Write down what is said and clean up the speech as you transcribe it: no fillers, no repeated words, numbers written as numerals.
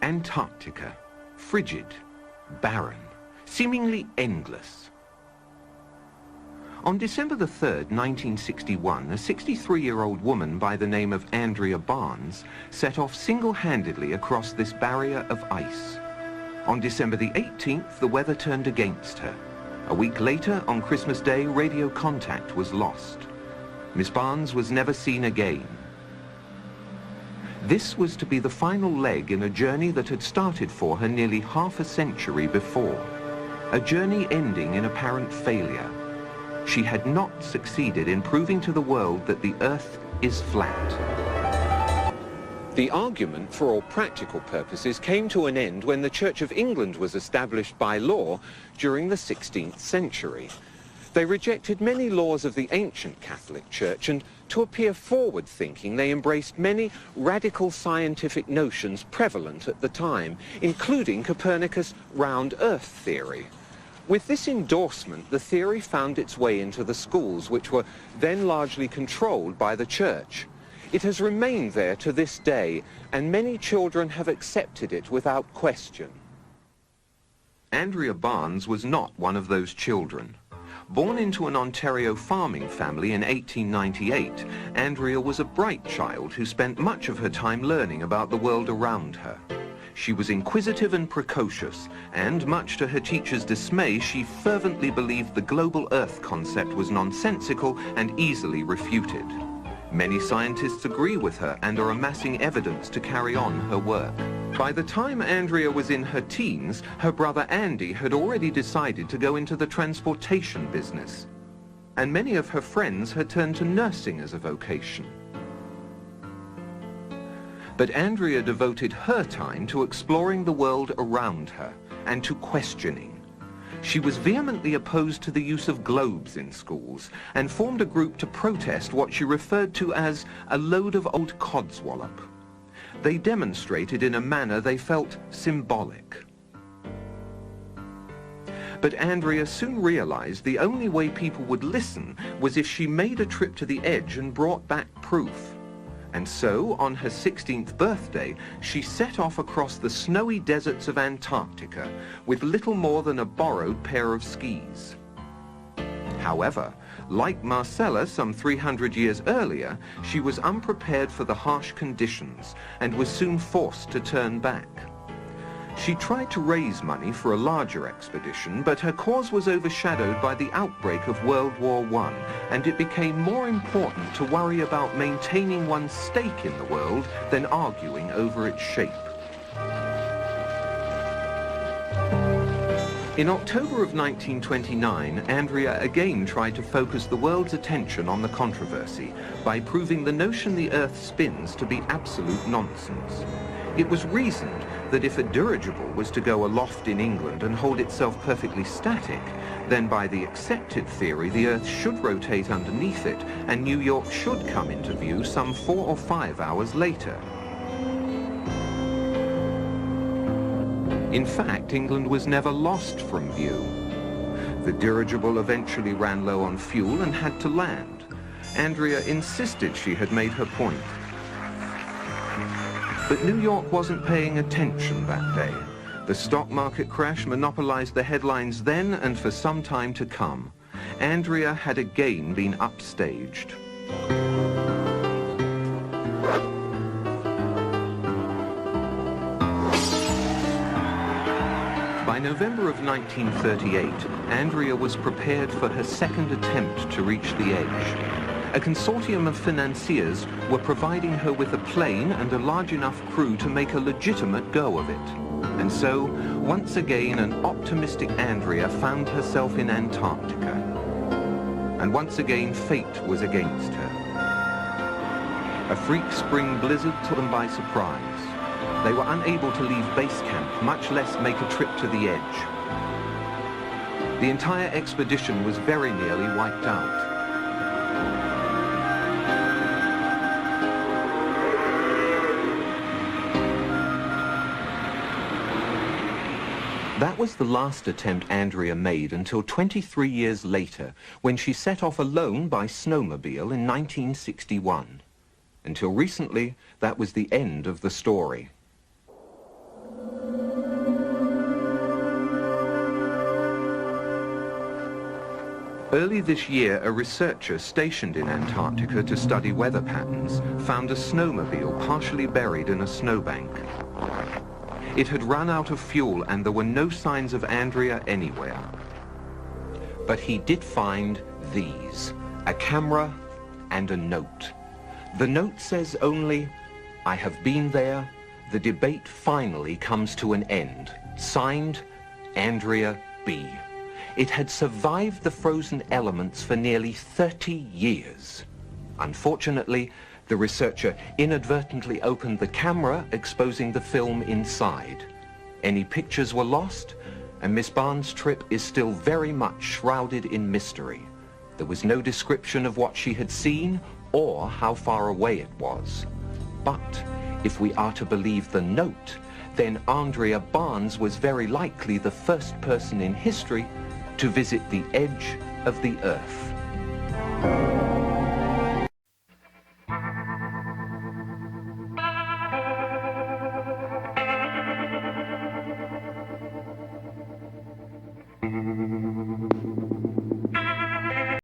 Antarctica, frigid, barren, seemingly endless. On December the 3rd, 1961, a 63-year-old woman by the name of Andrea Barnes set off single-handedly across this barrier of ice. On December the 18th, the weather turned against her. A week later, on Christmas Day, radio contact was lost. Miss Barnes was never seen again. This was to be the final leg in a journey that had started for her nearly half a century before. A journey ending in apparent failure. She had not succeeded in proving to the world that the Earth is flat. The argument, for all practical purposes, came to an end when the Church of England was established by law during the 16th century. They rejected many laws of the ancient Catholic Church, and to appear forward-thinking, they embraced many radical scientific notions prevalent at the time, including Copernicus' round Earth theory. With this endorsement, the theory found its way into the schools, which were then largely controlled by the Church. It has remained there to this day, and many children have accepted it without question. Andrea Barnes was not one of those children. Born into an Ontario farming family in 1898, Andrea was a bright child who spent much of her time learning about the world around her. She was inquisitive and precocious, and much to her teacher's dismay, she fervently believed the global Earth concept was nonsensical and easily refuted. Many scientists agree with her and are amassing evidence to carry on her work. By the time Andrea was in her teens, her brother Andy had already decided to go into the transportation business, and many of her friends had turned to nursing as a vocation. But Andrea devoted her time to exploring the world around her and to questioning. She was vehemently opposed to the use of globes in schools and formed a group to protest what she referred to as a load of old codswallop. They demonstrated in a manner they felt symbolic. But Andrea soon realized the only way people would listen was if she made a trip to the edge and brought back proof. And so, on her 16th birthday, she set off across the snowy deserts of Antarctica with little more than a borrowed pair of skis. However, like Marcella some 300 years earlier, she was unprepared for the harsh conditions and was soon forced to turn back. She tried to raise money for a larger expedition, but her cause was overshadowed by the outbreak of World War I, and it became more important to worry about maintaining one's stake in the world than arguing over its shape. In October of 1929, Andrea again tried to focus the world's attention on the controversy by proving the notion the Earth spins to be absolute nonsense. It was reasoned that if a dirigible was to go aloft in England and hold itself perfectly static, then by the accepted theory the Earth should rotate underneath it and New York should come into view some 4 or 5 hours later. In fact, England was never lost from view. The dirigible eventually ran low on fuel and had to land. Andrea insisted she had made her point. But New York wasn't paying attention that day. The stock market crash monopolized the headlines then and for some time to come. Andrea had again been upstaged. By November of 1938, Andrea was prepared for her second attempt to reach the edge. A consortium of financiers were providing her with a plane and a large enough crew to make a legitimate go of it. And so, once again, an optimistic Andrea found herself in Antarctica. And once again, fate was against her. A freak spring blizzard took them by surprise. They were unable to leave base camp, much less make a trip to the edge. The entire expedition was very nearly wiped out. That was the last attempt Andrea made until 23 years later, when she set off alone by snowmobile in 1961. Until recently, that was the end of the story. Early this year, a researcher stationed in Antarctica to study weather patterns found a snowmobile partially buried in a snowbank. It had run out of fuel and there were no signs of Andrea anywhere. But he did find these, a camera and a note. The note says only, "I have been there. The debate finally comes to an end. Signed, Andrea B." It had survived the frozen elements for nearly 30 years. Unfortunately, the researcher inadvertently opened the camera, exposing the film inside. Any pictures were lost, and Miss Barnes' trip is still very much shrouded in mystery. There was no description of what she had seen or how far away it was. But if we are to believe the note, then Andrea Barnes was very likely the first person in history to visit the edge of the Earth.